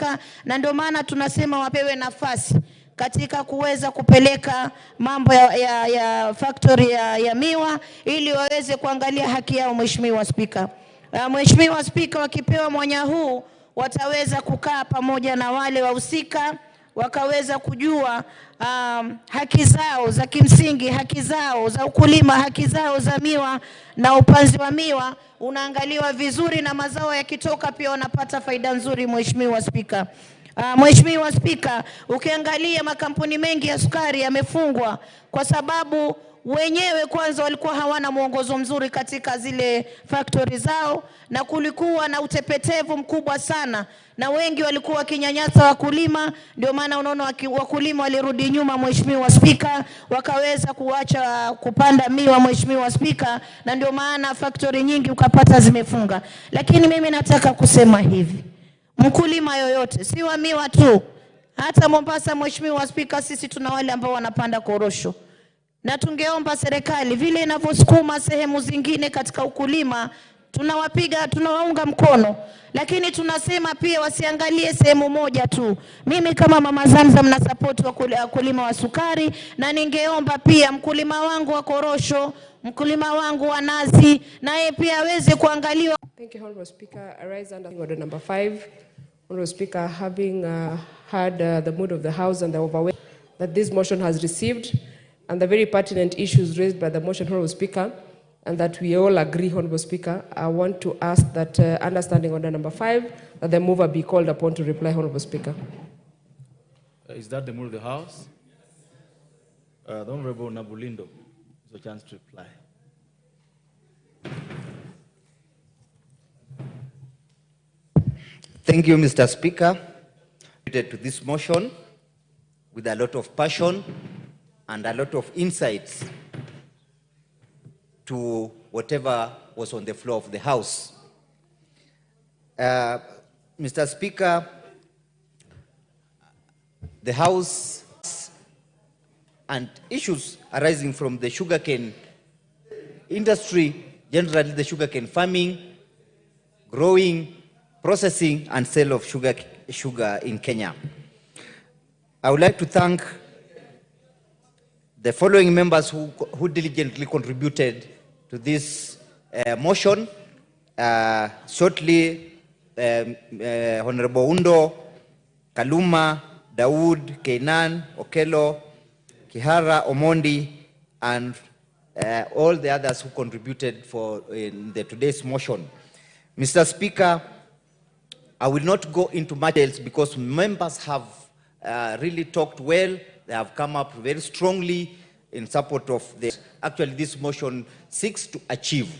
Speaker, na ndio maana tunasema wapewe nafasi katika kuweza kupeleka mambo ya factory ya miwa ili waweze kuangalia haki yao. Mheshimiwa Speaker, Mheshimiwa Speaker, wakipewa mwanya huu wataweza kukaa pamoja na wale wahusika wakaweza kujua haki zao za kimsingi, haki zao za ukulima, haki zao za miwa, na upanzi wa miwa unaangaliwa vizuri na mazao yakitoka pia wanapata faida nzuri. Mheshimiwa Speaker, Mheshimiwa Speaker, ukiangalia makampuni mengi ya sukari yamefungwa kwa sababu wenyewe kwanza walikuwa hawana mwongozo mzuri katika zile factory zao, na kulikuwa na utepetevu mkubwa sana, na wengi walikuwa wakinyanyasa wakulima. Ndio maana unaona wakulima walirudi nyuma, Mheshimiwa Speaker, wakaweza kuacha kupanda miwa, Mheshimiwa Speaker, na ndio maana factory nyingi ukapata zimefunga. Lakini mimi nataka kusema hivi, mkulima yoyote, si wa miwa tu, hata Mombasa, Mheshimiwa Speaker, sisi tuna wale ambao wanapanda korosho, na tungeomba serikali vile inavyosukuma sehemu zingine katika ukulima, tunawaunga mkono, lakini tunasema pia wasiangalie sehemu moja tu. Mimi kama Mama Zamzam na support wakulima wa sukari, na ningeomba pia mkulima wangu wa korosho, mkulima wangu wa nazi, naye pia aweze kuangaliwa. Thank you, Honorable Speaker. I rise under order number 5. Honorable Speaker, having heard the mood of the House and the overwhelming that this motion has received, and the very pertinent issues raised by the motion, Honorable Speaker, and that we all agree, Honorable Speaker, I want to ask that, understanding order number 5, that the mover be called upon to reply, Honorable Speaker. Is that the mood of the House? The Honorable Nabulindo has a chance to reply. Thank you, Mr. Speaker. To this motion with a lot of passion and a lot of insights to whatever was on the floor of the House. Mr. Speaker, the House and issues arising from the sugarcane industry, generally the sugarcane farming, growing, processing and sale of sugar in Kenya. I would like to thank the following members who diligently contributed to this motion. Shortly, Honorable Undo, Kaluma, Dawood, Keinan, Okelo, Kihara, Omondi, and all the others who contributed in today's motion. Mr. Speaker, I will not go into much details because members have really talked well. They have come up very strongly in support of this. Actually, this motion seeks to achieve.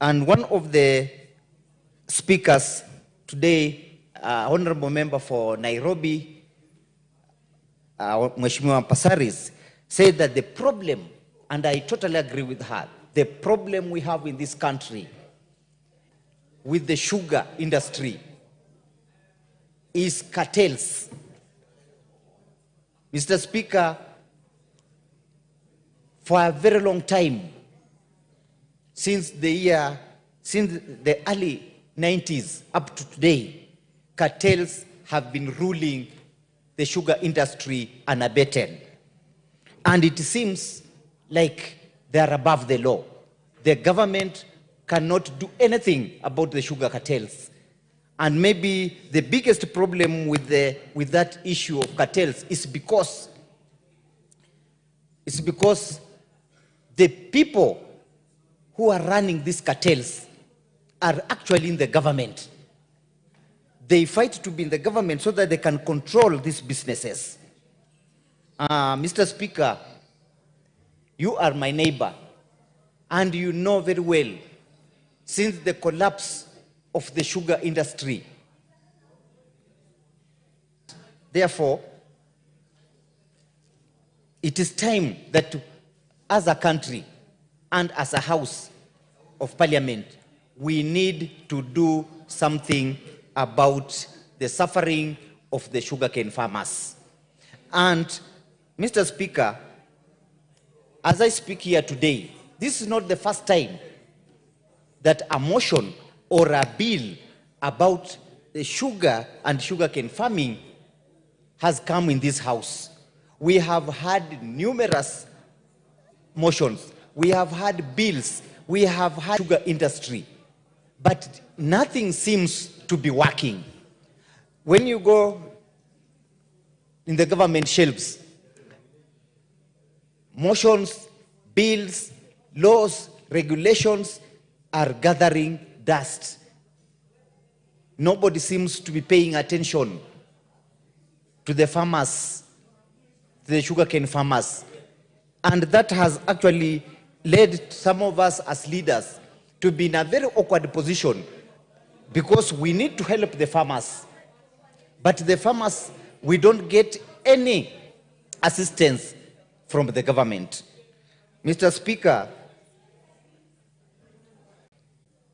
And one of the speakers today, Honorable Member for Nairobi, Mheshimiwa Pasaris, said that the problem, and I totally agree with her, the problem we have in this country with the sugar industry is cartels. Mr. Speaker, for a very long time, since the early 90s up to today, cartels have been ruling the sugar industry unabated. And it seems like they are above the law. The government cannot do anything about the sugar cartels. And maybe the biggest problem with that issue of cartels is because the people who are running these cartels are actually in the government. They fight to be in the government so that they can control these businesses. Mr. Speaker, you are my neighbor, and you know very well, since the collapse of the sugar industry. Therefore, it is time that as a country and as a House of Parliament, we need to do something about the suffering of the sugarcane farmers. And, Mr. Speaker, as I speak here today, this is not the first time that a motion or a bill about the sugar and sugarcane farming has come in this house. We have had numerous motions. We have had bills. We have had sugar industry. But nothing seems to be working. When you go in the government shelves, motions, bills, laws, regulations are gathering dust. Nobody seems to be paying attention to the farmers, to the sugarcane farmers. And that has actually led some of us as leaders to be in a very awkward position because we need to help the farmers. But the farmers, we don't get any assistance from the government. Mr. Speaker,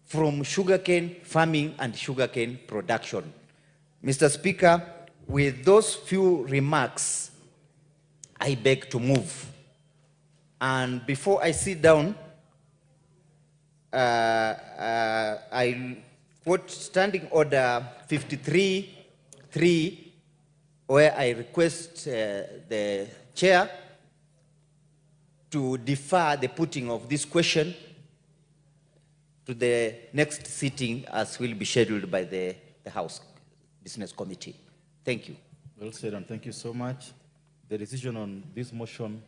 from sugarcane farming and sugarcane production. Mr. Speaker, with those few remarks, I beg to move. And before I sit down, I quote Standing Order 53-3, where I request the chair to defer the putting of this question to the next sitting as will be scheduled by the House Business Committee. Thank you. Well said, and thank you so much. The decision on this motion,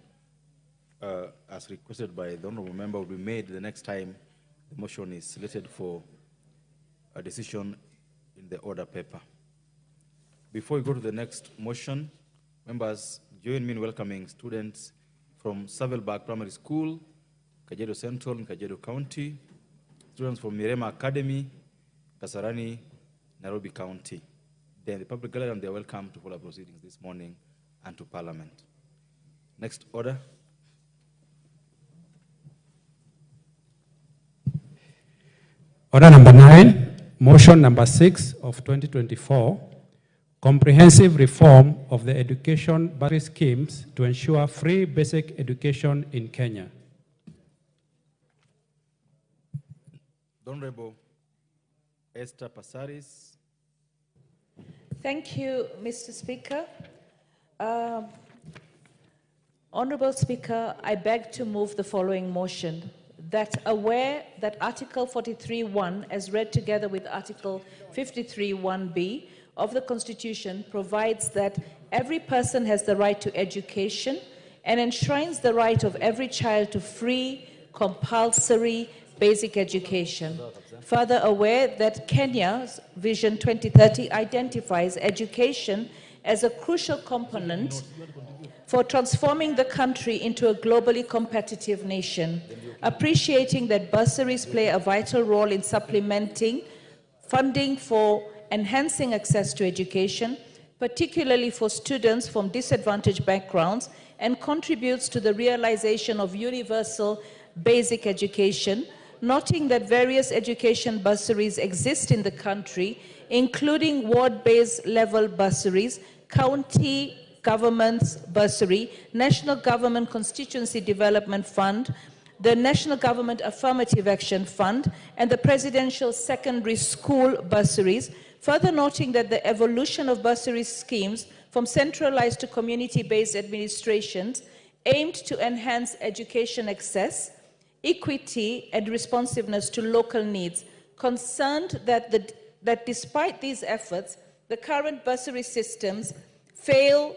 as requested by the honorable member, will be made the next time the motion is slated for a decision in the order paper. Before we go to the next motion, members, join me in welcoming students from Savelberg Primary School, Kajiado Central in Kajiado County, students from Mirema Academy, Kasarani, Nairobi County. Then the public gallery, and they are welcome to follow proceedings this morning and to Parliament. Next order. Order number 9, motion number 6 of 2024, comprehensive reform of the education bursary schemes to ensure free basic education in Kenya. Honorable Esther Passaris. Thank you, Mr. Speaker. Honorable Speaker, I beg to move the following motion: that aware that Article 43(1), as read together with Article 53(1)(b) of the Constitution, provides that every person has the right to education and enshrines the right of every child to free, compulsory, basic education. Further aware that Kenya's Vision 2030 identifies education as a crucial component for transforming the country into a globally competitive nation, appreciating that bursaries play a vital role in supplementing funding for enhancing access to education, particularly for students from disadvantaged backgrounds, and contributes to the realization of universal basic education, noting that various education bursaries exist in the country, including ward-based level bursaries, county government's bursary, National Government Constituency Development Fund, the National Government Affirmative Action Fund, and the Presidential Secondary School bursaries, further noting that the evolution of bursary schemes from centralized to community-based administrations aimed to enhance education access, equity, and responsiveness to local needs, concerned that despite these efforts, the current bursary systems faces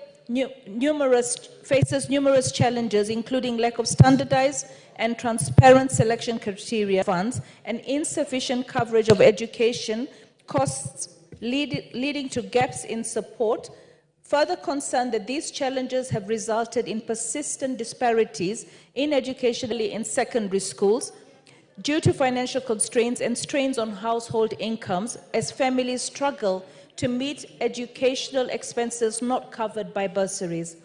numerous challenges, including lack of standardized and transparent selection criteria funds and insufficient coverage of education costs, leading to gaps in support. Further concerned that these challenges have resulted in persistent disparities in education in secondary schools due to financial constraints and strains on household incomes as families struggle to meet educational expenses not covered by bursaries.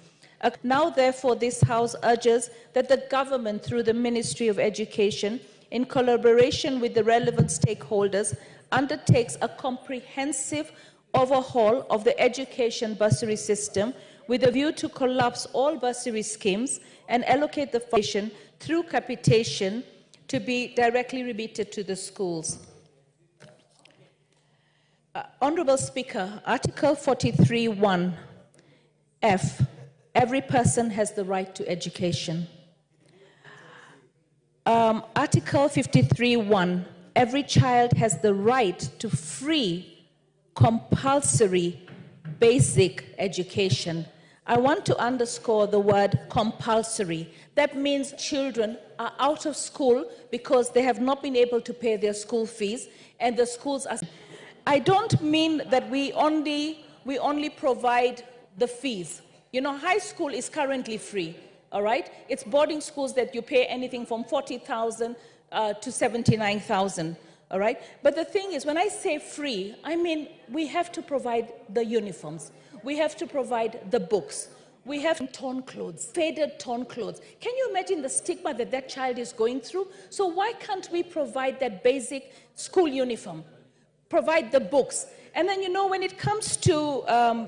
Now, therefore, this House urges that the government, through the Ministry of Education, in collaboration with the relevant stakeholders, undertakes a comprehensive overhaul of the education bursary system with a view to collapse all bursary schemes and allocate the foundation through capitation to be directly remitted to the schools. Honorable Speaker, Article 43(1)(f), every person has the right to education. Article 53(1), every child has the right to free, compulsory, basic education. I want to underscore the word compulsory. That means children are out of school because they have not been able to pay their school fees, and the schools are... I don't mean that we only provide the fees. You know, high school is currently free, all right? It's boarding schools that you pay anything from 40,000 to 79,000, all right? But the thing is, when I say free, I mean we have to provide the uniforms. We have to provide the books. We have torn clothes, faded torn clothes. Can you imagine the stigma that that child is going through? So why can't we provide that basic school uniform? Provide the books. And then, you know, when it comes to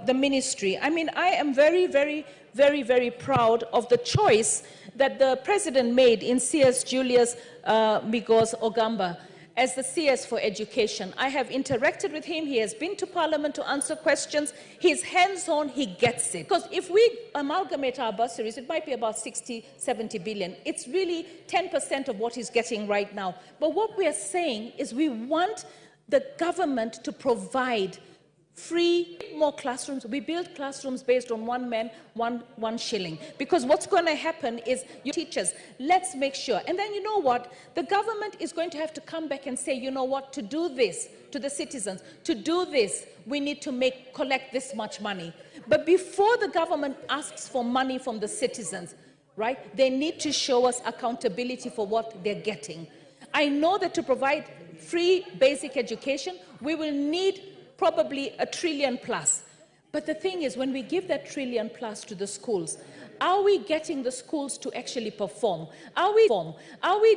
the ministry, I mean, I am very, very, very, very proud of the choice that the president made in CS Julius Migos Ogamba as the CS for Education. I have interacted with him. He has been to Parliament to answer questions. He's hands-on. He gets it. Because if we amalgamate our bursaries, it might be about 60, 70 billion. It's really 10% of what he's getting right now. But what we are saying is we want the government to provide free more classrooms. We build classrooms based on one man, one shilling. Because what's going to happen is you teachers, let's make sure. And then you know what? The government is going to have to come back and say, you know what, to do this to the citizens, to do this, we need to collect this much money. But before the government asks for money from the citizens, right, they need to show us accountability for what they're getting. I know that to provide free basic education, we will need probably $1 trillion plus. But the thing is, when we give that $1 trillion plus to the schools, are we getting the schools to actually perform? Are we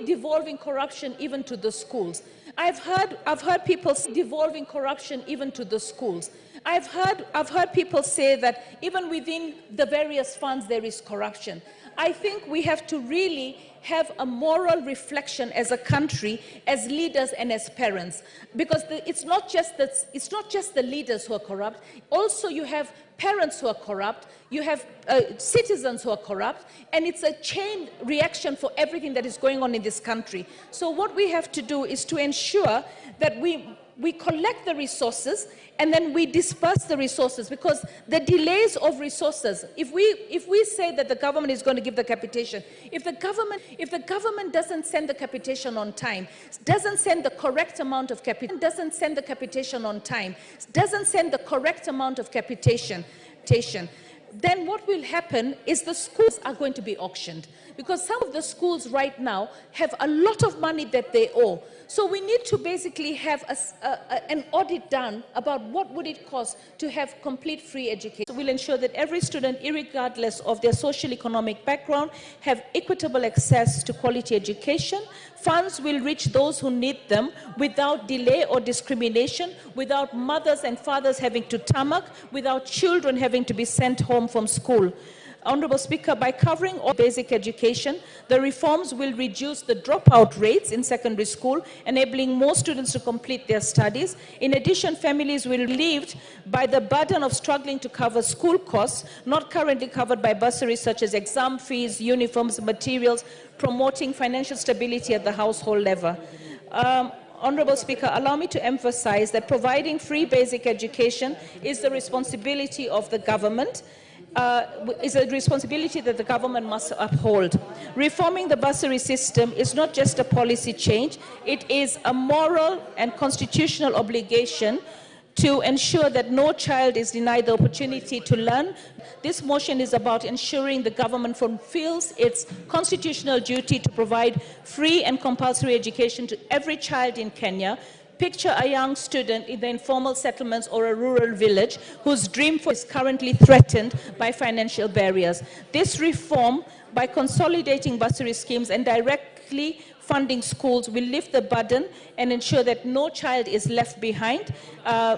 devolving corruption even to the schools? I've heard people say devolving corruption even to the schools. I've heard people say that even within the various funds there is corruption. I think we have to really have a moral reflection as a country, as leaders and as parents, because it's not just the leaders who are corrupt. Also, you have parents who are corrupt, you have citizens who are corrupt, and it's a chain reaction for everything that is going on in this country. So what we have to do is to ensure that we collect the resources and then we disperse the resources, because the delays of resources, if we say that the government is going to give the capitation, if the government doesn't send the capitation on time, doesn't send the correct amount of capitation, then what will happen is the schools are going to be auctioned, because some of the schools right now have a lot of money that they owe. So we need to basically have an audit done about what would it cost to have complete free education. So we'll ensure that every student, irregardless of their social economic background, have equitable access to quality education. Funds will reach those who need them without delay or discrimination, without mothers and fathers having to tarmac, without children having to be sent home from school. Honorable Speaker, by covering all basic education, the reforms will reduce the dropout rates in secondary school, enabling more students to complete their studies. In addition, families will be relieved by the burden of struggling to cover school costs, not currently covered by bursaries such as exam fees, uniforms, materials, promoting financial stability at the household level. Honorable Speaker, allow me to emphasize that providing free basic education is the responsibility of the government. Is a responsibility that the government must uphold. Reforming the bursary system is not just a policy change, it is a moral and constitutional obligation to ensure that no child is denied the opportunity to learn. This motion is about ensuring the government fulfills its constitutional duty to provide free and compulsory education to every child in Kenya. Picture a young student in the informal settlements or a rural village whose dream is currently threatened by financial barriers. This reform, by consolidating bursary schemes and directly funding schools, will lift the burden and ensure that no child is left behind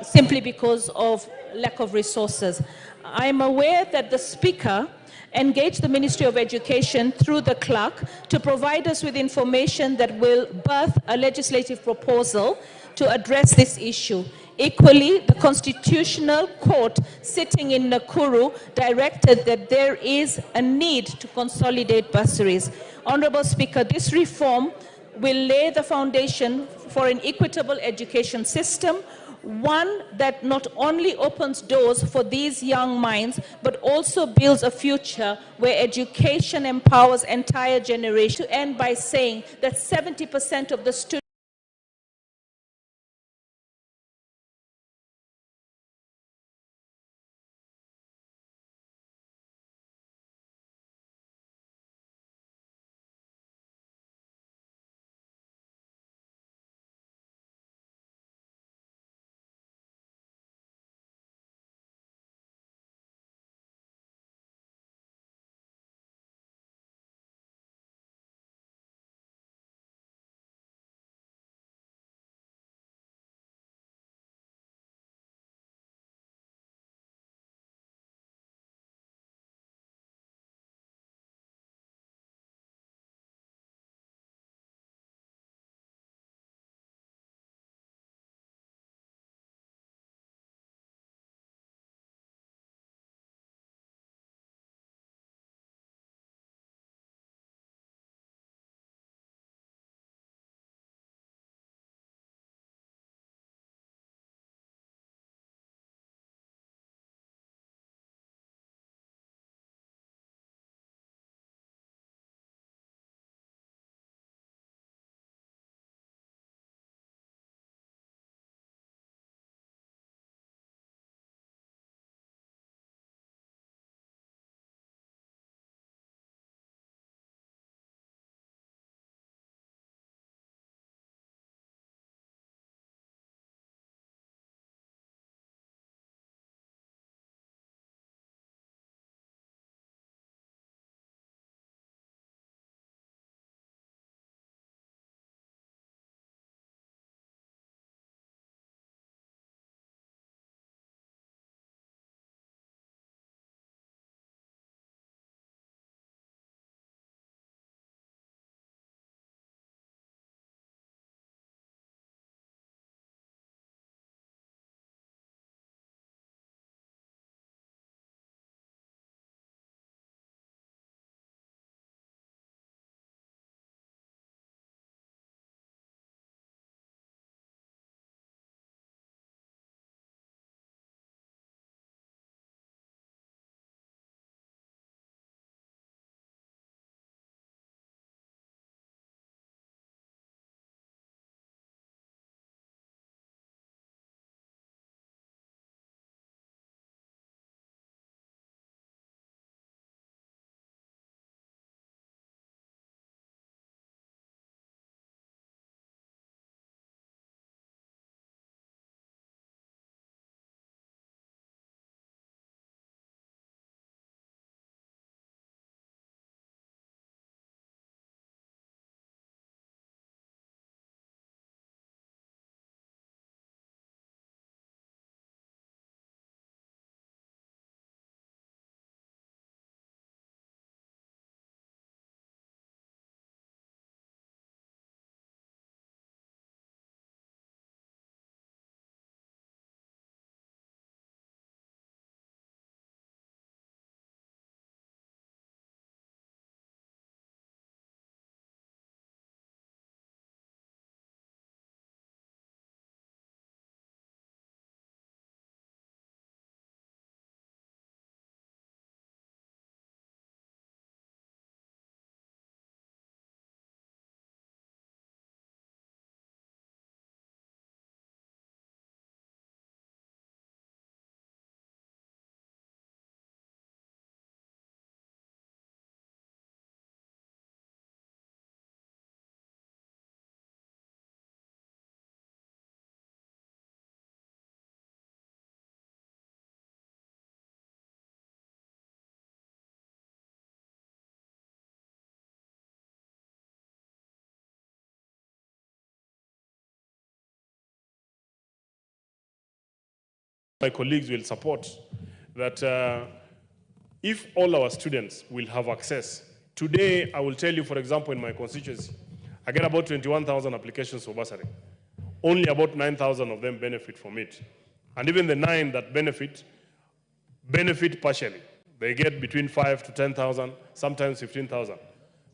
simply because of lack of resources. I am aware that the Speaker engaged the Ministry of Education through the clerk to provide us with information that will birth a legislative proposal to address this issue. Equally, the Constitutional Court sitting in Nakuru directed that there is a need to consolidate bursaries. Honorable Speaker, this reform will lay the foundation for an equitable education system, one that not only opens doors for these young minds, but also builds a future where education empowers entire generations. To end by saying that 70% of the students my colleagues will support that if all our students will have access. Today, I will tell you, for example, in my constituency, I get about 21,000 applications for bursary. only about 9,000 of them benefit from it. And even the 9 that benefit partially. They get between 5 to 10,000, sometimes 15,000.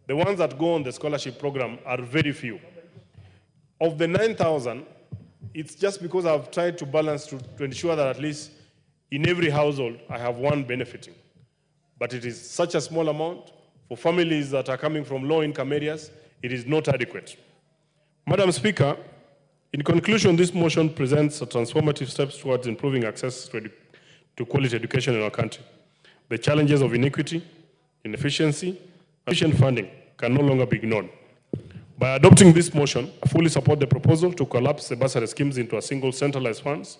The ones that go on the scholarship program are very few. Of the 9,000, it's just because I've tried to balance to ensure that at least in every household, I have one benefiting. But it is such a small amount. For families that are coming from low-income areas, it is not adequate. Madam Speaker, in conclusion, this motion presents a transformative steps towards improving access to quality education in our country. The challenges of inequity, inefficiency, and efficient funding can no longer be ignored. By adopting this motion, I fully support the proposal to collapse the bursary schemes into a single centralized funds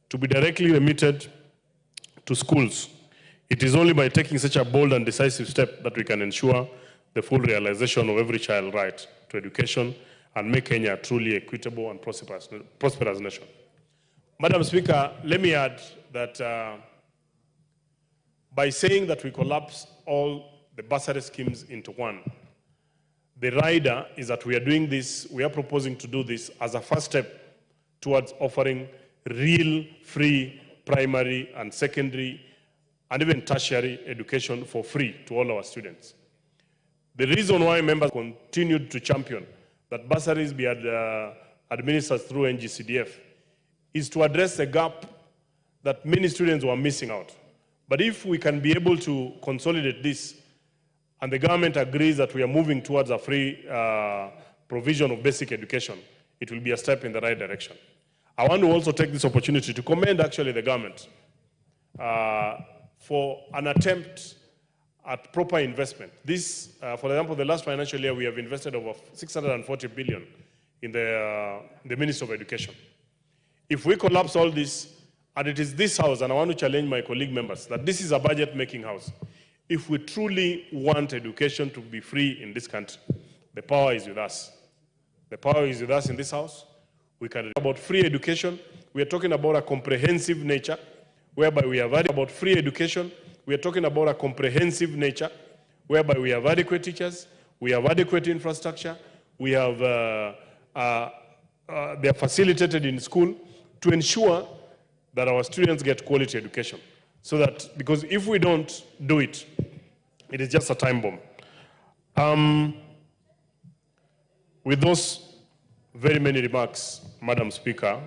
to be directly remitted to schools. It is only by taking such a bold and decisive step that we can ensure the full realization of every child's right to education and make Kenya a truly equitable and prosperous nation. Madam Speaker, let me add that by saying that we collapse all the bursary schemes into one, the rider is that we are proposing to do this as a first step towards offering real free primary and secondary and even tertiary education for free to all our students. The reason why members continued to champion that bursaries be administered through NGCDF is to address the gap that many students were missing out. But if we can be able to consolidate this, and the government agrees that we are moving towards a free provision of basic education, it will be a step in the right direction. I want to also take this opportunity to commend actually the government for an attempt at proper investment. This, for example, the last financial year, we have invested over 640 billion in the Ministry of Education. If we collapse all this, and it is this house, and I want to challenge my colleague members, that this is a budget-making house. If we truly want education to be free in this country, the power is with us. The power is with us in this house. We can talk about free education. We are talking about a comprehensive nature, whereby we have about free education. We are talking about a comprehensive nature, whereby we have adequate teachers, we have adequate infrastructure, we have, they are facilitated in school to ensure that our students get quality education. So that, because if we don't do it, it is just a time bomb. With those very many remarks, Madam Speaker,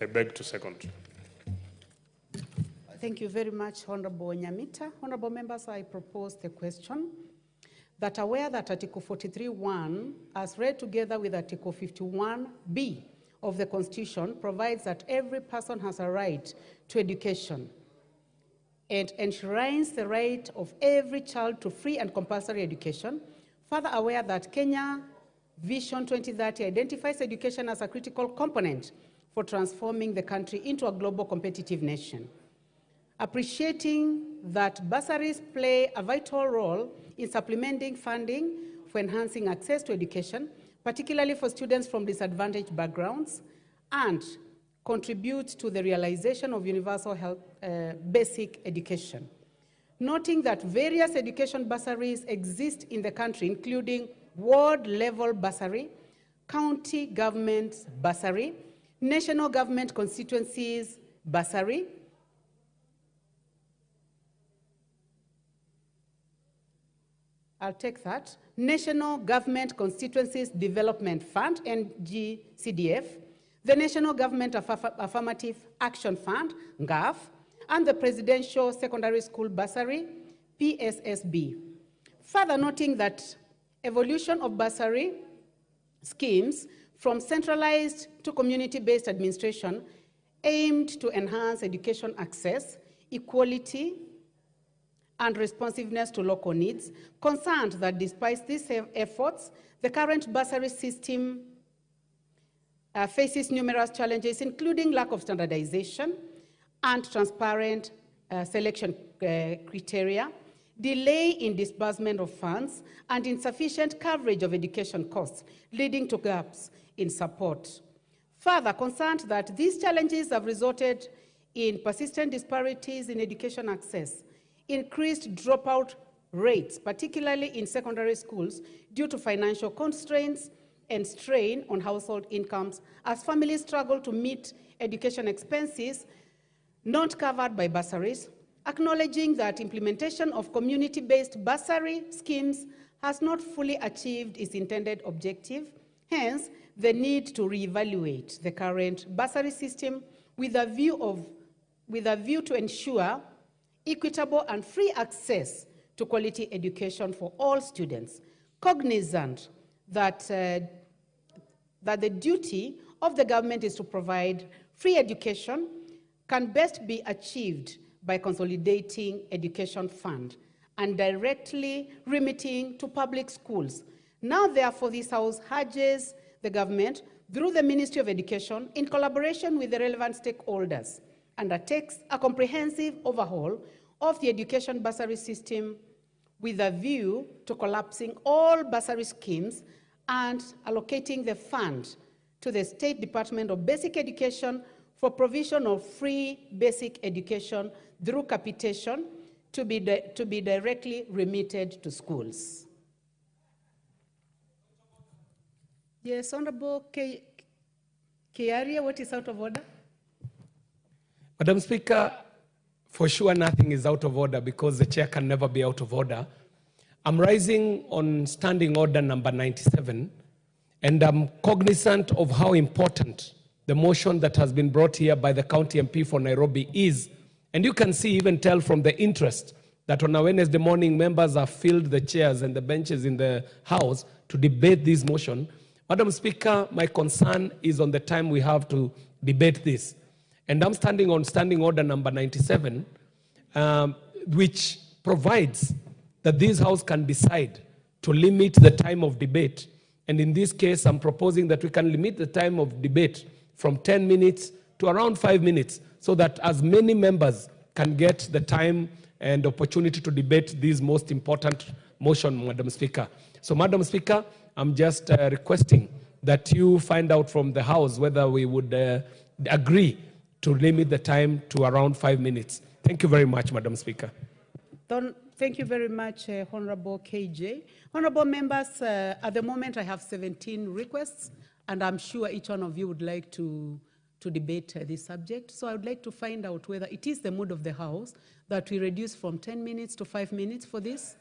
I beg to second. Thank you very much, Honorable Nyamita. Honorable members, I propose the question that aware that Article 43(1), as read together with Article 51(b) of the Constitution, provides that every person has a right to education and enshrines the right of every child to free and compulsory education. Further aware that Kenya Vision 2030 identifies education as a critical component for transforming the country into a global competitive nation. Appreciating that bursaries play a vital role in supplementing funding for enhancing access to education, particularly for students from disadvantaged backgrounds, and contribute to the realization of universal health, basic education. Noting that various education bursaries exist in the country, including ward-level bursary, county government bursary, national government constituencies bursary, I'll take that, National Government Constituencies Development Fund, NGCDF, the National Government Affirmative Action Fund, NGAF, and the Presidential Secondary School Bursary, PSSB. Further noting that evolution of bursary schemes from centralized to community-based administration aimed to enhance education access, equality, and responsiveness to local needs, concerned that despite these efforts, the current bursary system faces numerous challenges, including lack of standardization and transparent selection criteria, delay in disbursement of funds, and insufficient coverage of education costs, leading to gaps in support. Further, concerned that these challenges have resulted in persistent disparities in education access, increased dropout rates, particularly in secondary schools, due to financial constraints, and strain on household incomes as families struggle to meet education expenses not covered by bursaries, acknowledging that implementation of community-based bursary schemes has not fully achieved its intended objective, hence the need to reevaluate the current bursary system with a view to ensure equitable and free access to quality education for all students, cognizant that, that the duty of the government is to provide free education can best be achieved by consolidating education fund and directly remitting to public schools. Now, therefore, this House urges the government, through the Ministry of Education, in collaboration with the relevant stakeholders, undertakes a comprehensive overhaul of the education bursary system with a view to collapsing all bursary schemes and allocating the fund to the State Department of Basic Education for provision of free basic education through capitation to be directly remitted to schools. Yes, Honorable Kiaria, what is out of order? Madam Speaker, for sure nothing is out of order because the chair can never be out of order. I'm rising on standing order number 97, and I'm cognizant of how important the motion that has been brought here by the county MP for Nairobi is. And you can see, even tell from the interest that on a Wednesday morning, members have filled the chairs and the benches in the House to debate this motion. Madam Speaker, my concern is on the time we have to debate this. And I'm standing on standing order number 97, which provides that this House can decide to limit the time of debate. And in this case, I'm proposing that we can limit the time of debate from 10 minutes to around 5 minutes, so that as many members can get the time and opportunity to debate this most important motion, Madam Speaker. So, Madam Speaker, I'm just requesting that you find out from the House whether we would agree to limit the time to around 5 minutes. Thank you very much, Madam Speaker. Thank you very much, Honorable KJ. Honorable members, at the moment I have 17 requests, and I'm sure each one of you would like to debate this subject. So I would like to find out whether it is the mood of the House that we reduce from 10 minutes to 5 minutes for this.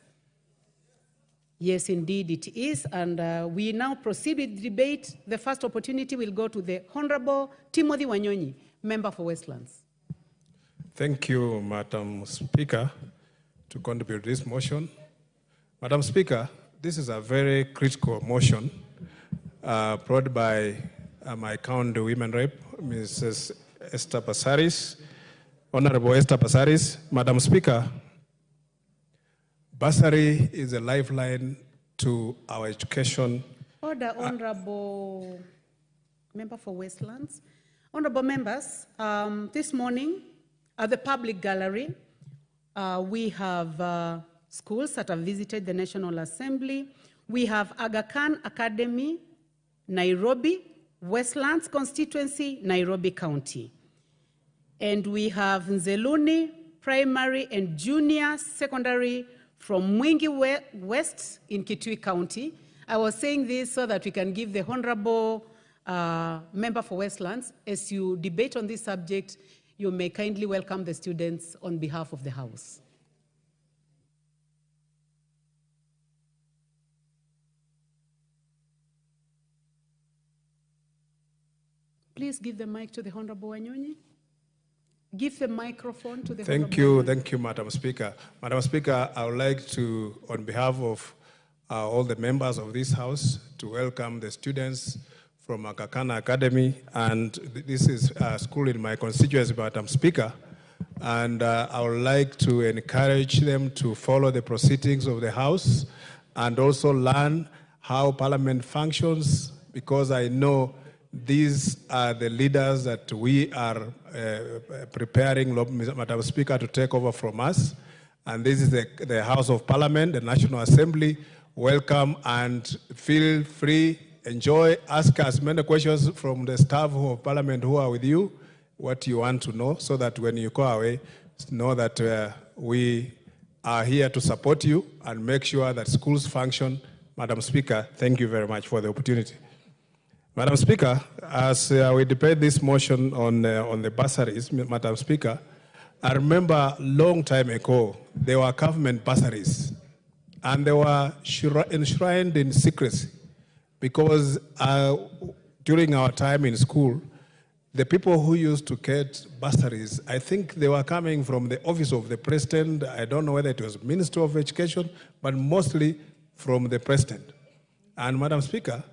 Yes, indeed it is, and we now proceed with debate. The first opportunity will go to the Honorable Timothy Wanyonyi, member for Westlands. Thank you, Madam Speaker, to contribute this motion. Madam Speaker, this is a very critical motion brought by my county women rep, Mrs. Esther Passaris, Honorable Esther Passaris. Madam Speaker, bursary is a lifeline to our education. Order, Honorable Member for Westlands. Honorable members, this morning at the public gallery, we have schools that have visited the National Assembly. We have Aga Khan Academy, Nairobi, Westlands constituency, Nairobi County. And we have Nzeluni Primary and Junior Secondary from Mwingi West in Kitui County. I was saying this so that we can give the Honorable Member for Westlands, as you debate on this subject, you may kindly welcome the students on behalf of the House. Please give the mic to the Honorable Wanyonyi. Give the microphone to the Thank you, Madam Speaker. Madam Speaker, I would like to, on behalf of all the members of this House, to welcome the students from Aga Khan Academy, and this is a school in my constituency, Madam Speaker, and I would like to encourage them to follow the proceedings of the House and also learn how Parliament functions, because I know these are the leaders that we are preparing, Madam Speaker, to take over from us. And this is the House of Parliament, the National Assembly. Welcome and feel free, enjoy, ask as many questions from the staff of Parliament who are with you, what you want to know, so that when you go away, know that we are here to support you and make sure that schools function. Madam Speaker, thank you very much for the opportunity. Madam Speaker, as we debate this motion on the bursaries, Madam Speaker, I remember a long time ago, there were government bursaries, and they were enshrined in secrecy because during our time in school, the people who used to get bursaries, I think they were coming from the office of the president. I don't know whether it was Minister of Education, but mostly from the president. And Madam Speaker,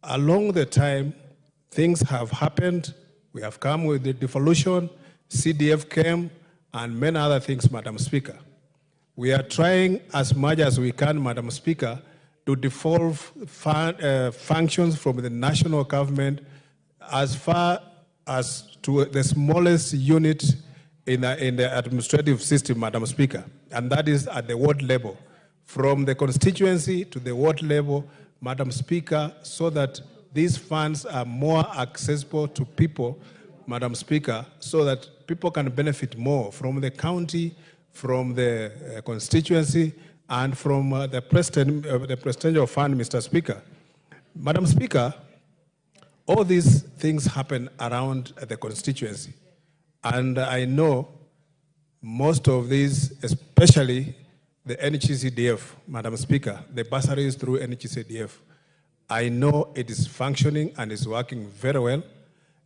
along the time, things have happened. We have come with the devolution, CDF came, and many other things, Madam Speaker. We are trying as much as we can, Madam Speaker, to devolve functions from the national government as far as to the smallest unit in the administrative system, Madam Speaker, and that is at the ward level, from the constituency to the ward level, Madam Speaker, so that these funds are more accessible to people, Madam Speaker, so that people can benefit more from the county, from the constituency, and from the presidential fund, Mr. Speaker. Madam Speaker, all these things happen around the constituency. And I know most of these, especially the NGCDF, Madam Speaker, the bursaries through NGCDF, I know it is functioning and is working very well.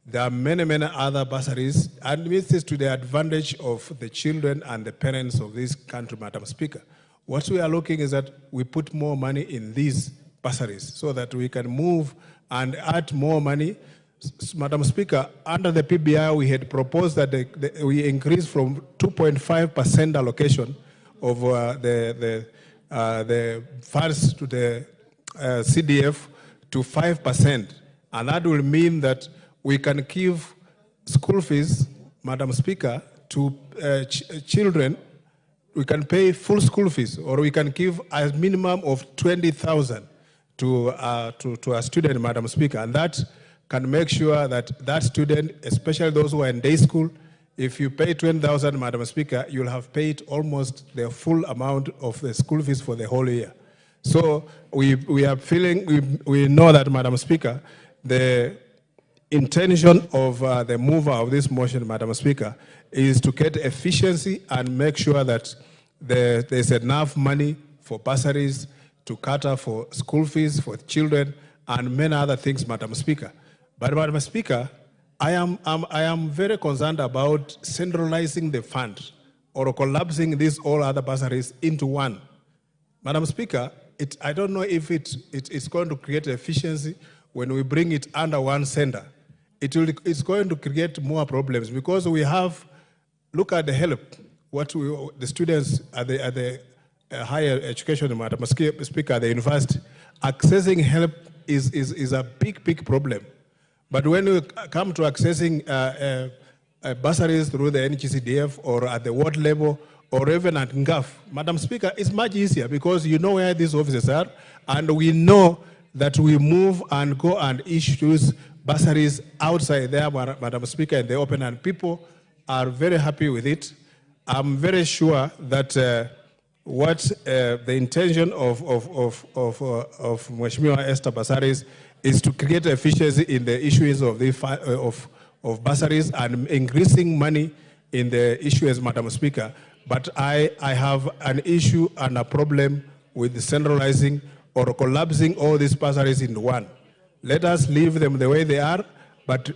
There are many, many other bursaries, and this is to the advantage of the children and the parents of this country, Madam Speaker. What we are looking is that we put more money in these bursaries so that we can move and add more money. Madam Speaker, under the PBI, we had proposed that we increase from 2.5% allocation of the funds to the CDF to 5%. And that will mean that we can give school fees, Madam Speaker, to children. We can pay full school fees, or we can give a minimum of 20,000 to a student, Madam Speaker. And that can make sure that that student, especially those who are in day school, if you pay 20,000, Madam Speaker, you'll have paid almost the full amount of the school fees for the whole year. So we are feeling, we know that, Madam Speaker, the intention of the mover of this motion, Madam Speaker, is to get efficiency and make sure that there's enough money for bursaries, to cater for school fees for children, and many other things, Madam Speaker. But, Madam Speaker, I am very concerned about centralizing the fund or collapsing these all other bursaries into one. Madam Speaker, I don't know if it's going to create efficiency when we bring it under one center. It's going to create more problems because we have, look at the help, the students at the higher education, Madam Speaker, at the university, accessing help is a big problem. But when we come to accessing bursaries through the NGCDF or at the ward level or even at NGAF, Madam Speaker, it's much easier because you know where these offices are, and we know that we move and go and issue bursaries outside there, Madam Speaker, in the open, and people are very happy with it. I'm very sure that what the intention of Mheshimiwa Esther bursaries is to create efficiency in the issues of bursaries and increasing money in the issues, Madam Speaker. But I have an issue and a problem with centralizing or collapsing all these bursaries into one. Let us leave them the way they are, but